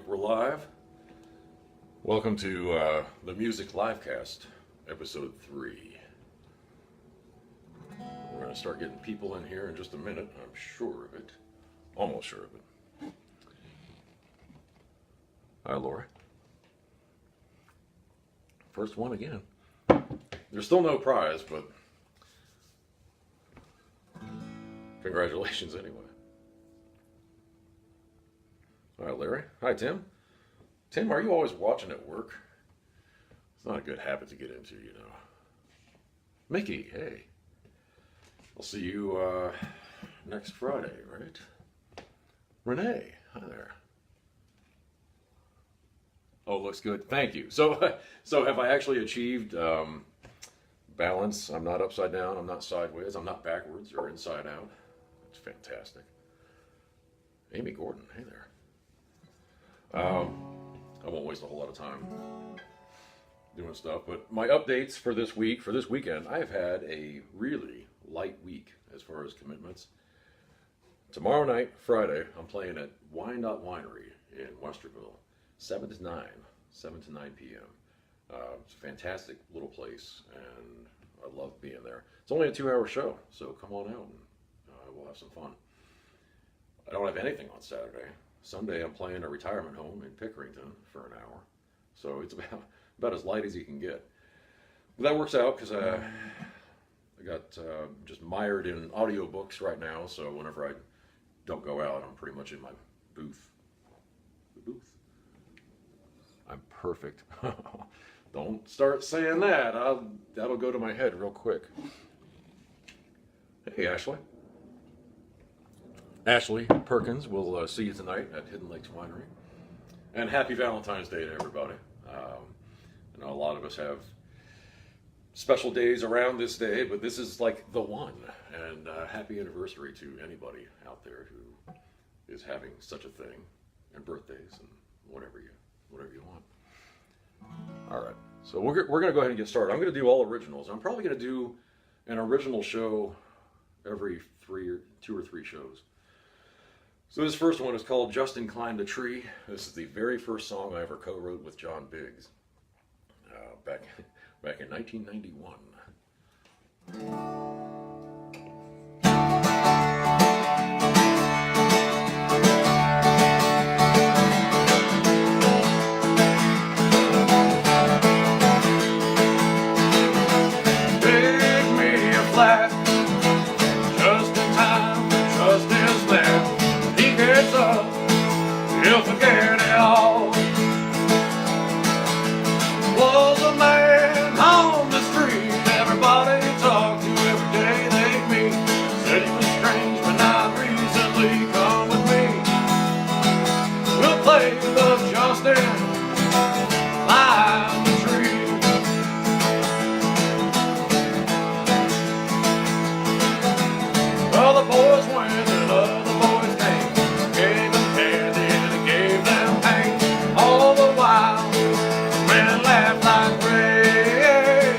think we're live. Welcome to the Music Livecast, episode 3. We're going to start getting people in here in just a minute. I'm sure of it. Almost sure of it. Hi, Laura. First one again. There's still no prize, but congratulations anyway. All right, Larry. Hi, Tim. Tim, are you always watching at work? It's not a good habit to get into, you know. Mickey, hey. I'll see you next Friday, right? Renee, hi there. Oh, looks good. Thank you. So have I actually achieved balance? I'm not upside down. I'm not sideways. I'm not backwards or inside out. It's fantastic. Amy Gordon, hey there. I won't waste a whole lot of time doing stuff, but my updates for this week, for this weekend, I've had a really light week as far as commitments. Tomorrow night, Friday, I'm playing at Winery in Westerville, 7 to 9 p.m. It's a fantastic little place, and I love being there. It's only a 2-hour show, so come on out and we'll have some fun. I don't have anything on Saturday. Sunday, I'm playing a retirement home in Pickerington for an hour. So it's about as light as you can get. But that works out because I got just mired in audiobooks right now. So whenever I don't go out, I'm pretty much in my booth. The booth. I'm perfect. Don't start saying that. That'll go to my head real quick. Hey, Ashley. Ashley Perkins will see you tonight at Hidden Lakes Winery. And happy Valentine's Day to everybody. I know a lot of us have special days around this day, but this is like the one. And happy anniversary to anybody out there who is having such a thing, and birthdays and whatever you want. All right, so we're going to go ahead and get started. I'm going to do all originals. I'm probably going to do an original show every 2 or 3 shows. So this first one is called Justin Climbed a Tree. This is the very first song I ever co-wrote with John Biggs back in 1991. Pick me a flat, just in time, trust is there. Gets up, he'll forget it all. Was a man on the street everybody talked to every day they'd meet. Said he was strange but not recently. Come with me, we'll play the Justin Climb the Tree. Well, the boys went and other boys came. Gave them candy and it gave them pain. All the while, men laughed like rain.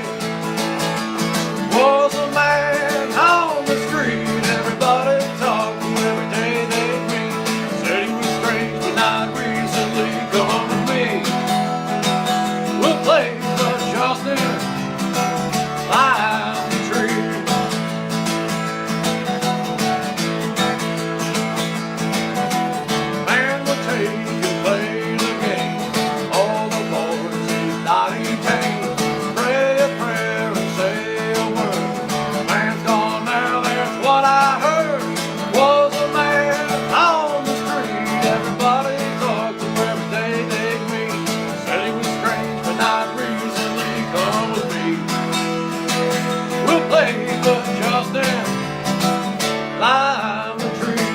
Was a man on the street everybody talked to every day they'd meet. Said he was strange but not recently. Come with me, we'll play the Justin Climb the Tree. Climb the tree.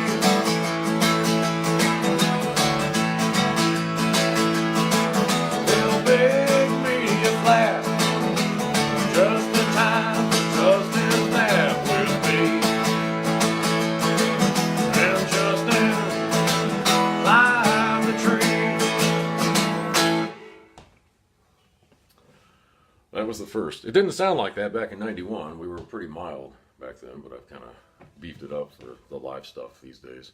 They'll beg me a flat, just in time, just in that will be. And just in climb the tree. That was the first. It didn't sound like that back in 91. We were pretty mild back then, but I've kind of beefed it up for the live stuff these days.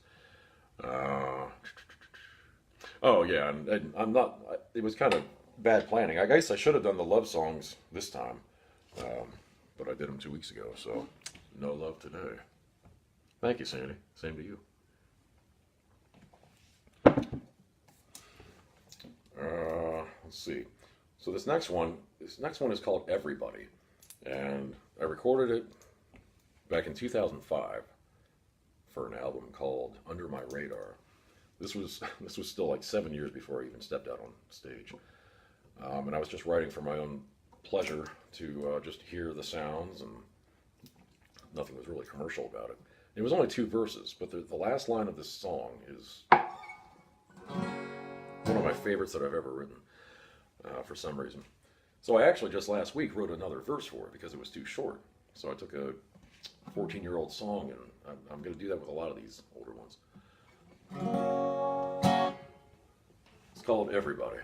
Oh yeah, and I'm not. It was kind of bad planning. I guess I should have done the love songs this time, um, but I did them 2 weeks ago. So no love today. Thank you, Sandy. Same to you. Let's see. So this next one is called Everybody, and I recorded it back in 2005 for an album called Under My Radar. This was still like 7 years before I even stepped out on stage, and I was just writing for my own pleasure to just hear the sounds, and nothing was really commercial about it. It was only two verses, but the last line of this song is one of my favorites that I've ever written for some reason. So I actually just last week wrote another verse for it because it was too short. So I took a 14-year-old song, and I'm going to do that with a lot of these older ones. It's called Everybody.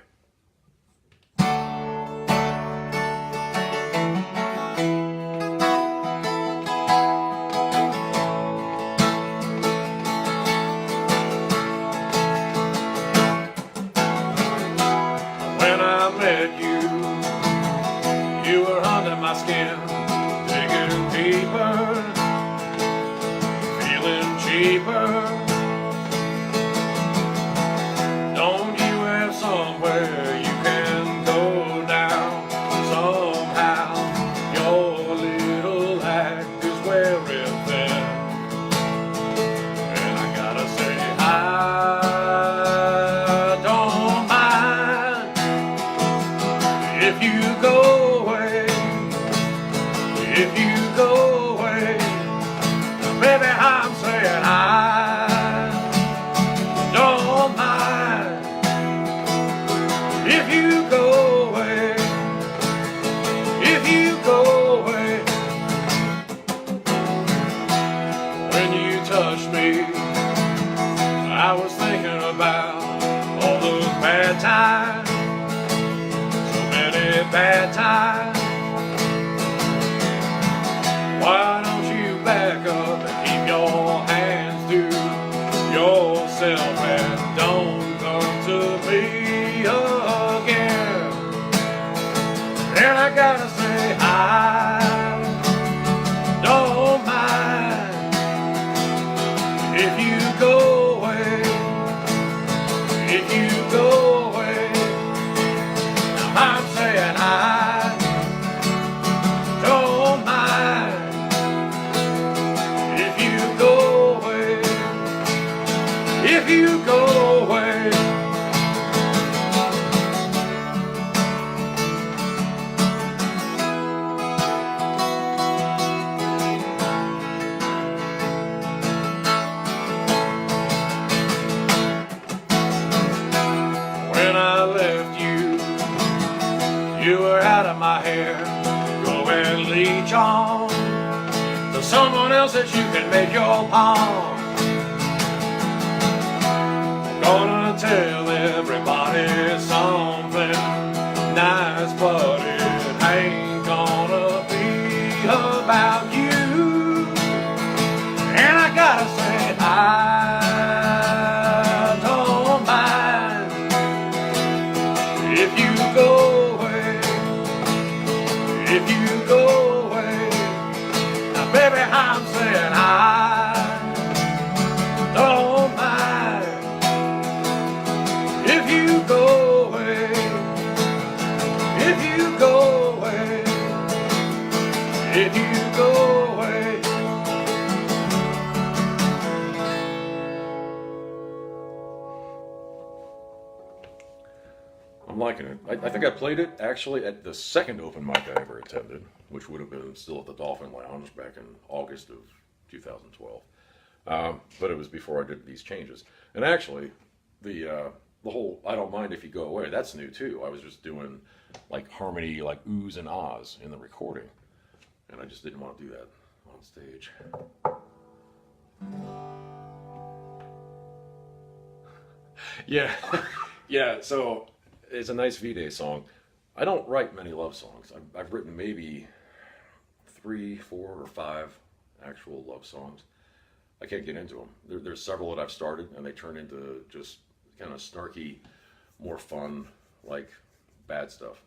When I met you, you were under my skin, digging deeper, feeling cheaper. Don't you have somewhere you can go now? Somehow your little act is wearing thin, and I gotta say I don't mind if you go away, if you go away. Baby, I'm saying I don't mind if you go away, if you go away. When you touched me, I was thinking about all those bad times, so many bad times. Why don't you back up and keep your hands to yourself and don't come to me again? And I gotta say I don't mind if you go away, if you go away. Now I'm saying I don't mind if you go away, if you go away. When I left you, you were out of my hair. Go and leech on to someone else that you can make your pawn. Gonna tell everybody something nice, but it ain't gonna be about you. And I gotta say I don't mind if you go away, if you go away. Now baby, I'm saying I don't mind if you go away, if you go away, if you go away. I'm liking it. I think I played it actually at the second open mic I ever attended, which would have been still at the Dolphin Lounge back in August of 2012. But it was before I did these changes. And actually, the whole "I don't mind if you go away" that's new too. I was just doing like harmony, like oohs and ahs in the recording, and I just didn't want to do that on stage. Yeah, yeah. So it's a nice V-Day song. I don't write many love songs. I've written maybe 3, 4, or 5 actual love songs. I can't get into them. There's several that I've started, and they turn into just kind of snarky, more fun, like bad stuff.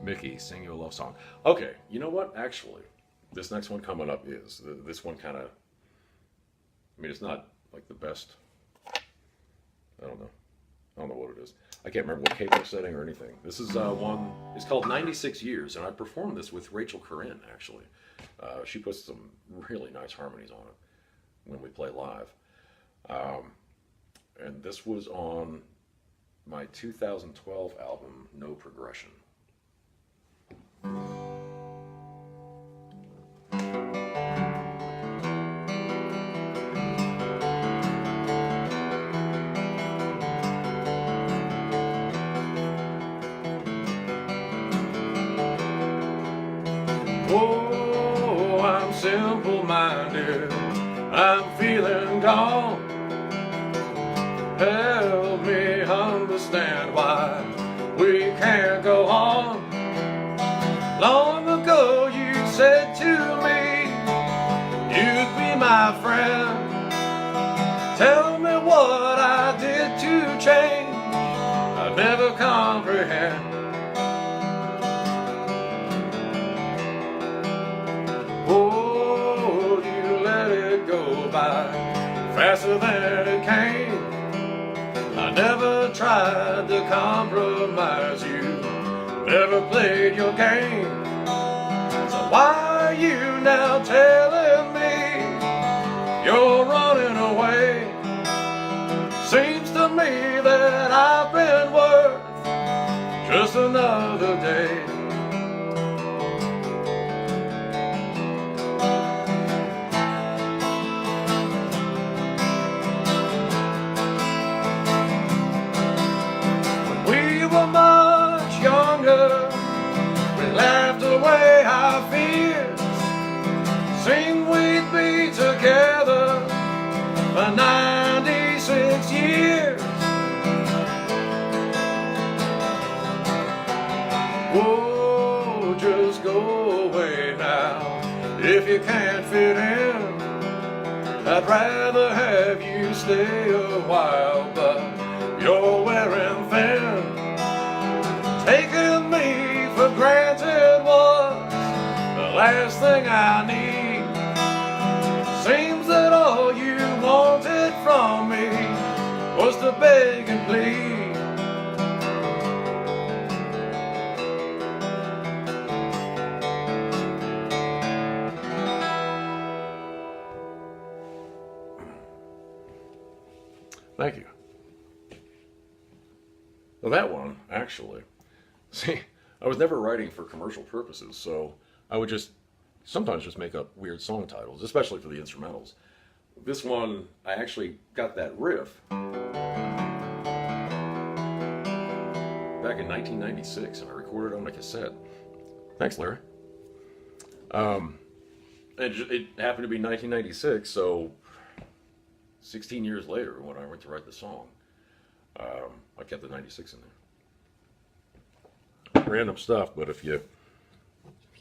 Mickey, sing you a love song. Okay, you know what? Actually, this next one coming up is this one kind of. I mean, it's not like the best. I don't know what it is. I can't remember what capo setting or anything. This is one. It's called 96 Years, and I performed this with Rachel Corinne. Actually, she puts some really nice harmonies on it when we play live. And this was on my 2012 album, No Progression. Oh, I'm simple-minded, I'm feeling gone. Help me understand why we can't go on. Long ago you said to me you'd be my friend. Tell me what I did to change, I never comprehend. Oh, you let it go by faster than it came. I never tried to compromise you, never played your game. So why are you now telling me you're running away? Seems to me that I've been worth just another day. Much younger, we laughed away our fears, seemed we'd be together for 96 years. Whoa, just go away now if you can't fit in. I'd rather have you stay a while, but you're wearing thin. Taking me for granted was the last thing I need. Seems that all you wanted from me was to beg and plead. Thank you. Well, that one, actually. See, I was never writing for commercial purposes, so I would sometimes just make up weird song titles, especially for the instrumentals. This one, I actually got that riff back in 1996, and I recorded it on a cassette. Thanks, Larry. It happened to be 1996, so 16 years later, when I went to write the song, I kept the 96 in there. Random stuff, but if you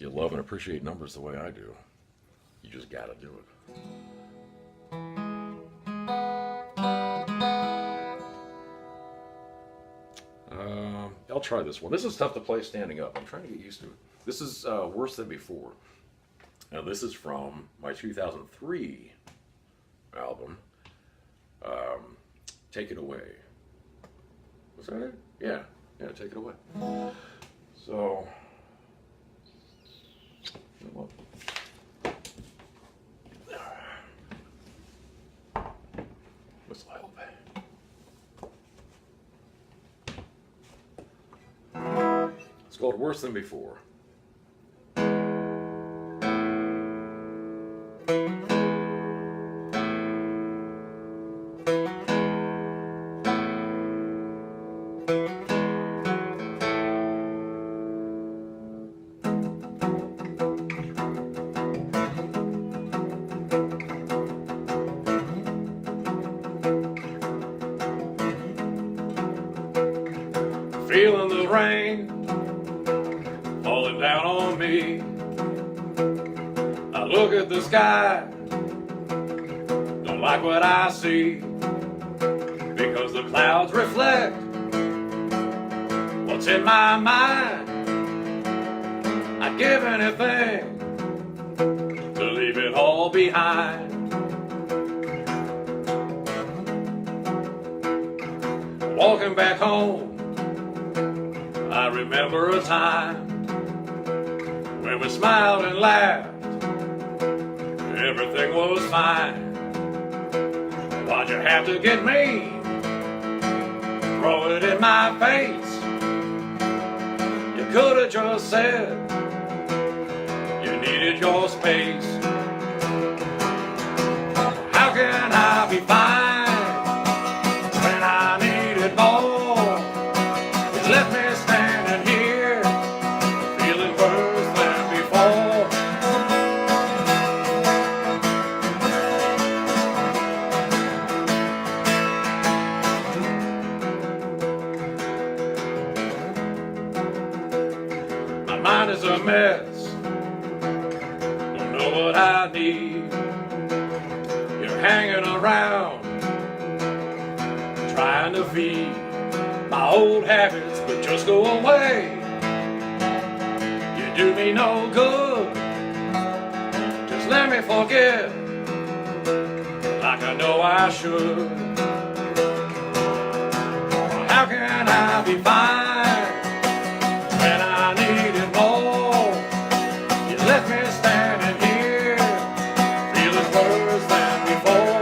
love and appreciate numbers the way I do, you just gotta do it. I'll try this one. This is tough to play standing up. I'm trying to get used to it. This is Worse Than Before. Now this is from my 2003 album, Take It Away. Was that it? Yeah, Take It Away. So, you know what? Whistle help. It's called Worse Than Before. Feeling the rain falling down on me. I look at the sky, don't like what I see, because the clouds reflect what's in my mind. I'd give anything to leave it all behind. Walking back home, I remember a time when we smiled and laughed. Everything was fine. Why'd you have to get mean? Throw it in my face. You could have just said you needed your space. How can I be fine when I needed more? You left me standing here, feeling worse than before. My mind is a mess, don't know what I need. You're hanging around, trying to feed my old habits, but just go away. You do me no good, just let me forget, like I know I should. How can I be fine when I needed more? You left me standing here, feeling worse than before.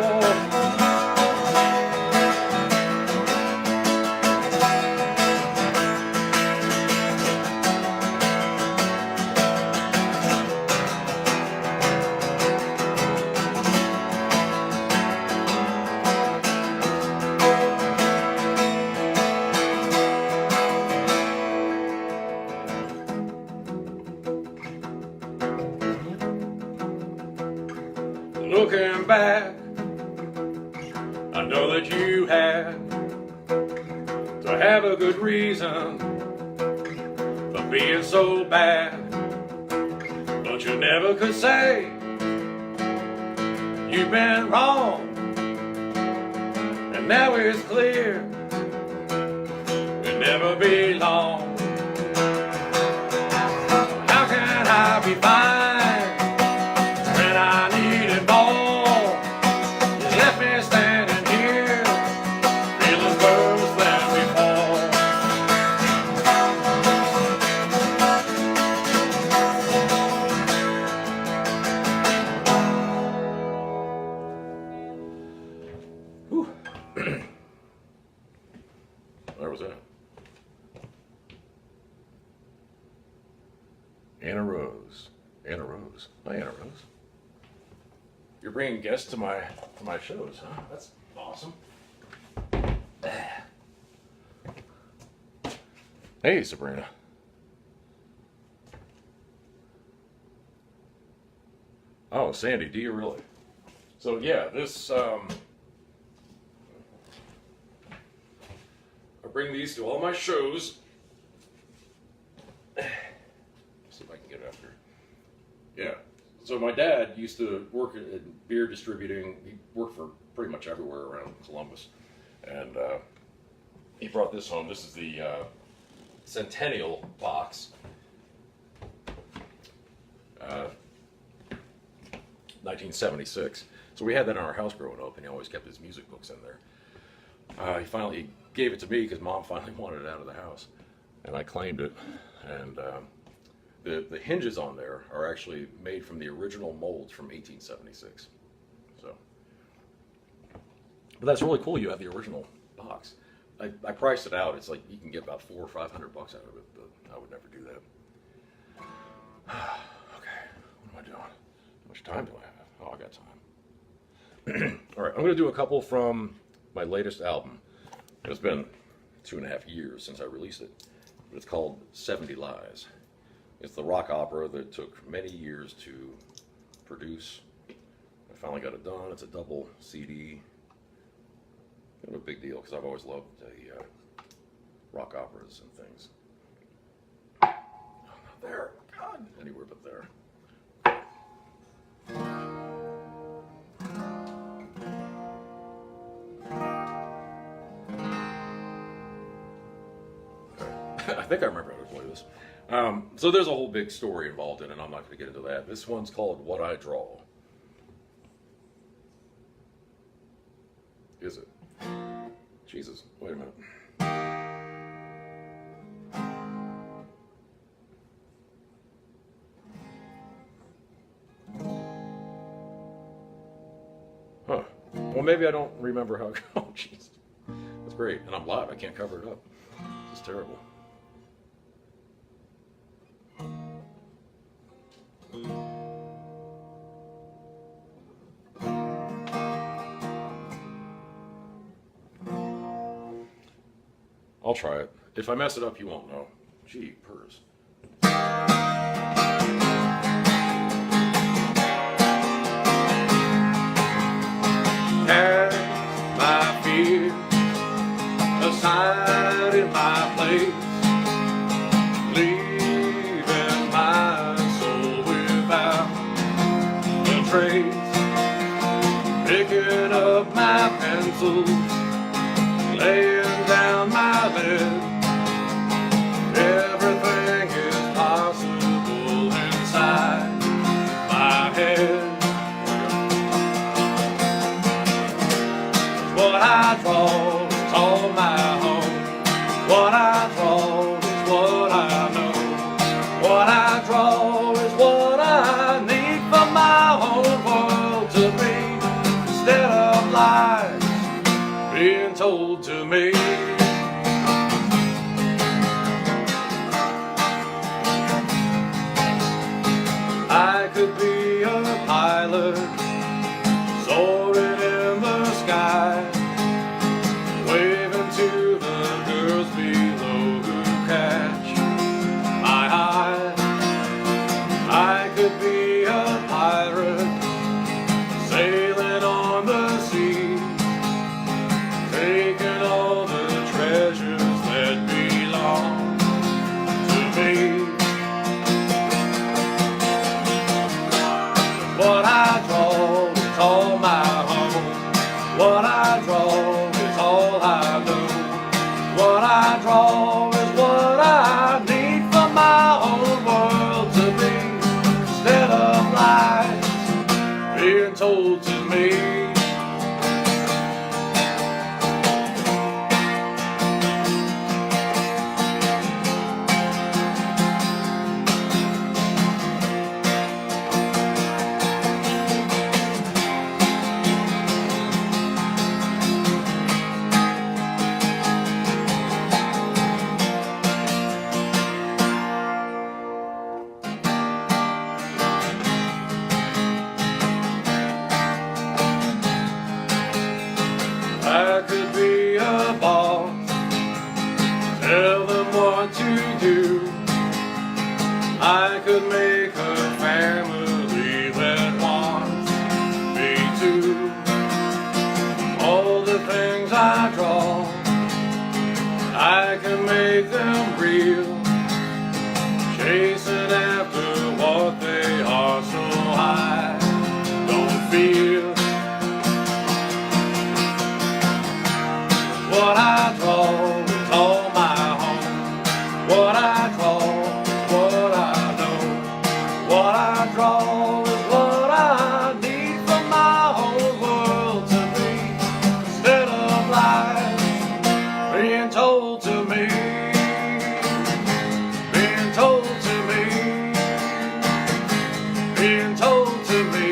Looking back, I know that you had to have a good reason for being so bad, but you never could say you've been wrong, and now it's clear we'll never be long. How can I be fine when I needed more? You left me standing here, feeling worse than before. Whew. Where was that? Anna Rose. Anna Rose. Hi, Anna Rose. You're bringing guests to my shows, huh? That's awesome. Hey, Sabrina. Oh, Sandy, do you really? So yeah, this I bring these to all my shows. See if I can get it after. Yeah. So my dad used to work in beer distributing. He worked for pretty much everywhere around Columbus, and he brought this home. This is the Centennial box, 1976. So we had that in our house growing up, and he always kept his music books in there. He finally gave it to me because Mom finally wanted it out of the house, and I claimed it. And the hinges on there are actually made from the original molds from 1876. So, but that's really cool. You have the original box. I priced it out. It's like you can get about $400 or $500 out of it, but I would never do that. Okay, what am I doing? How much time do I have? Oh, I got time. All right, I'm going to do a couple from my latest album. It's been 2.5 years since I released it, but it's called 70 Lies. It's the rock opera that took many years to produce. I finally got it done. It's a double CD. Kind of a big deal because I've always loved the rock operas and things. Oh, not there. God, anywhere but there. I think I remember how to play this. So there's a whole big story involved in it, and I'm not going to get into that. This one's called What I Draw. Is it? Jesus, wait a minute. Huh. Well, maybe I don't remember how. Oh, jeez. That's great. And I'm live. I can't cover it up. It's terrible. I'll try it. If I mess it up, you won't know. Gee, purrs. Cast my fear aside in my place, leaving my soul without a trace, picking up my pencils, laying down my lid. Everything is possible inside my head. What I draw is all my home. What I draw is what I know. What I draw is what I need for my whole world to be, instead of lies being told to me. I could be a pilot, soaring in the sky, waving to the girls below who catch my eye. I could be a pirate, sailing on the sea, taking all the treasures that belong to me. What I draw is all my home. What I draw is all I know. What I draw is what I need for my whole world to be, instead of lies being told to me. I could be a boss, tell them what to do. I could make a family that wants me too. All the things I draw, I can make them real, chasing after what they are so I don't feel. What I draw is all my home. What I draw is what I know. What I draw is what I need for my whole world to be, instead of lies being told to me. Being told to me. Being told to me.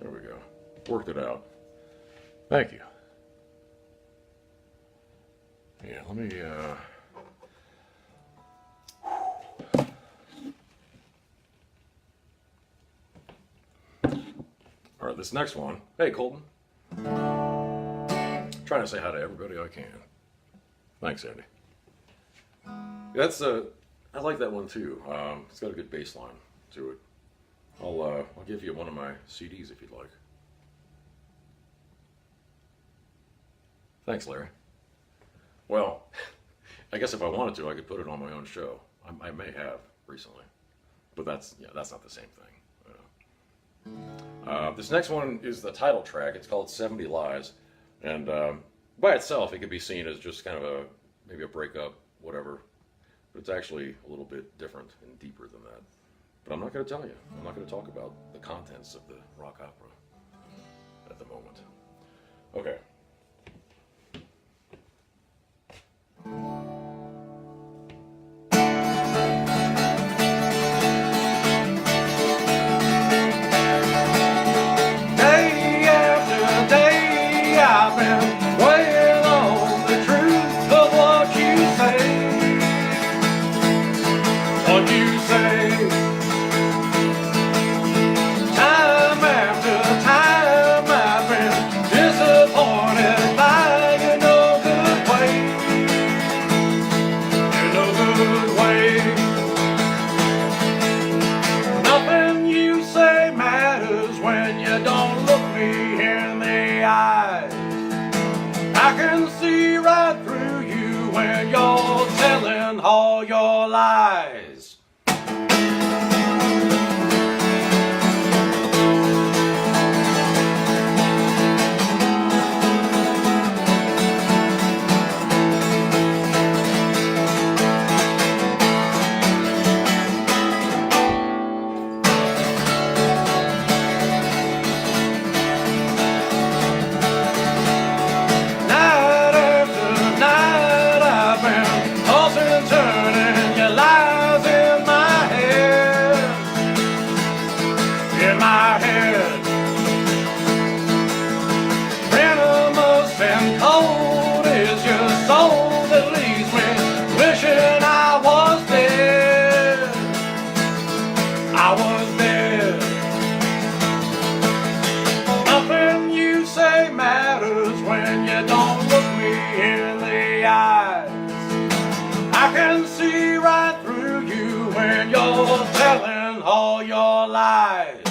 There we go. Worked it out. Thank you. Yeah, let me, all right, this next one. Hey, Colton. Trying to say hi to everybody I can. Thanks, Andy. That's, I like that one too. It's got a good bass line to it. I'll give you one of my CDs if you'd like. Thanks, Larry. Well, I guess if I wanted to, I could put it on my own show. I may have recently, but that's not the same thing. This next one is the title track. It's called 70 Lies. And by itself, it could be seen as just kind of maybe a breakup, whatever. But it's actually a little bit different and deeper than that. But I'm not going to tell you. I'm not going to talk about the contents of the rock opera at the moment. Okay. Day after day I've been weighing on the truth of what you say. What you say. Time after time I've been disappointed by you no good way. You no good way. Nothing you say matters when you don't look me in the eyes. I can see right through you when you're telling all your lies. Night after night I've been tossing and turning your lies in my head. In my head. Venomous and cold is your soul that leaves me wishing I was dead. I was dead. Nothing you say matters when you don't look me in the eyes. I can see right through you when you're telling all your lies.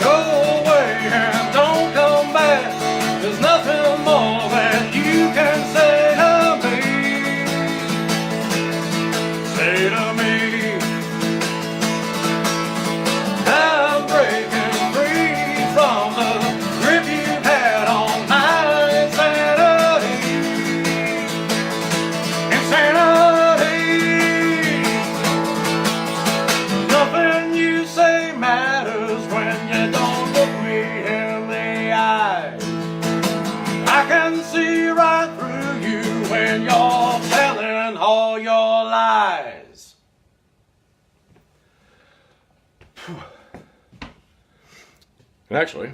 Go away and don't come back. There's nothing more that you can say to me. Say to me. I'm breaking free from the grip you've had on my insanity. Insanity. Nothing you say matters when you don't look me in the eyes. I can see right through you when you're telling all your lies. And actually,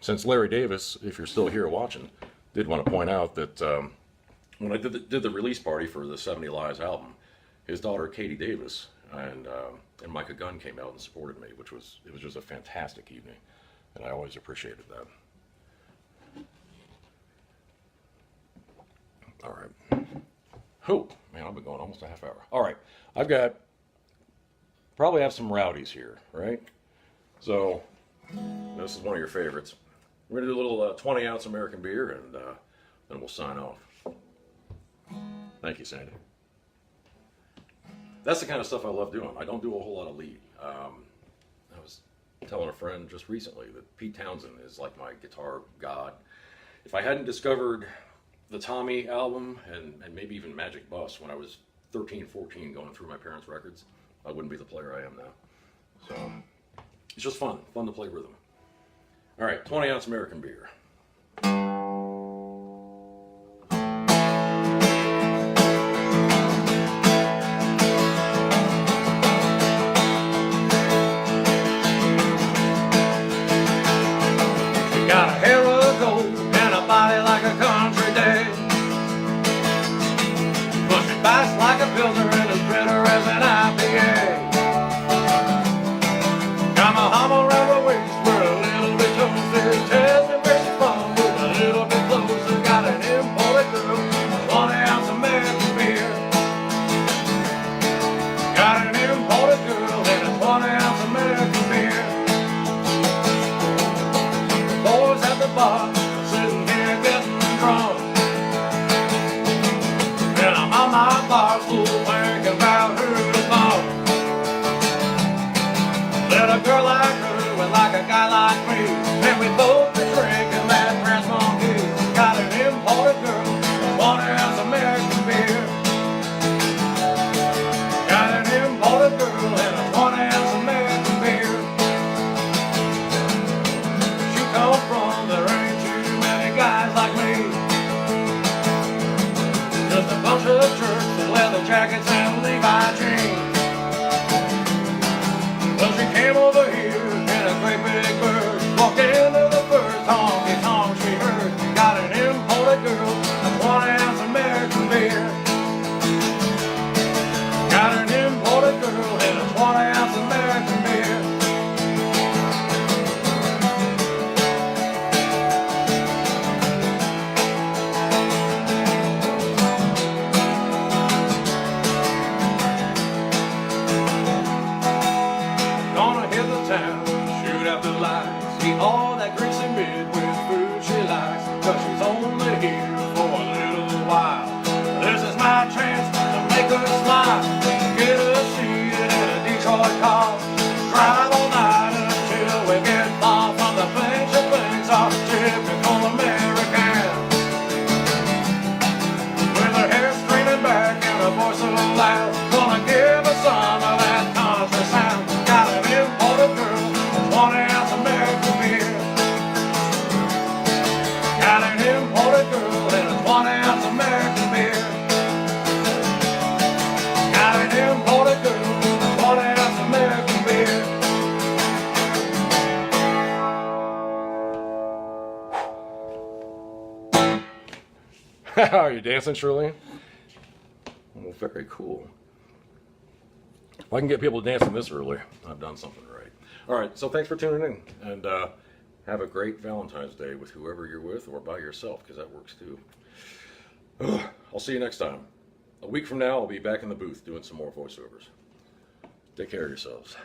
since Larry Davis, if you're still here watching, did want to point out that when I did the release party for the 70 Lies album, his daughter Katie Davis and Micah Gunn came out and supported me, it was just a fantastic evening, and I always appreciated that. All right. Oh, man, I've been going almost a half hour. All right. Probably have some rowdies here, right? So, this is one of your favorites. We're going to do a little 20-ounce American beer, and then we'll sign off. Thank you, Sandy. That's the kind of stuff I love doing. I don't do a whole lot of lead. I was telling a friend just recently that Pete Townsend is like my guitar god. If I hadn't discovered the Tommy album and maybe even Magic Bus when I was 13, 14 going through my parents' records, I wouldn't be the player I am now. So it's just fun to play rhythm. All right, 20-ounce American beer. Got an imported girl and a 20-ounce American beer. The boys at the bar sitting here getting drunk, and I'm on my bar stool thinking about her tomorrow. Let a girl like her with like a guy like me, and we both be drinking that Prince Monkey. Got an imported girl, 20-ounce American beer. Got an imported girl and a 20-ounce American beer. She come from, there ain't too many guys like me. Just a bunch of jerks with leather jackets and Levi jeans. Well, she came over here in a great big bird, walked into the first honky-tonk she heard. Got an imported girl, a 20-ounce American beer. Got an imported girl and a 20-ounce American beer. Gonna hit the town, shoot out the lights, eat all that greasy meat with food she likes, 'cause she's only here for a little while. This is my chance to make her smile, get her seated in a Detroit car, drive all night until we get far from the things she thinks are typical American. With her hair streaming back and her voice so loud, gonna give her some of that country sound. Got an imported girl, a 20-ounce American beer. Got an imported girl and a 20-ounce American beer. Got an imported girl, a 20-ounce American beer. Are you dancing, Shirley? Well, very cool. If I can get people dancing this early, I've done something right. All right, so thanks for tuning in, and have a great Valentine's Day with whoever you're with or by yourself, because that works too. I'll see you next time. A week from now, I'll be back in the booth doing some more voiceovers. Take care of yourselves.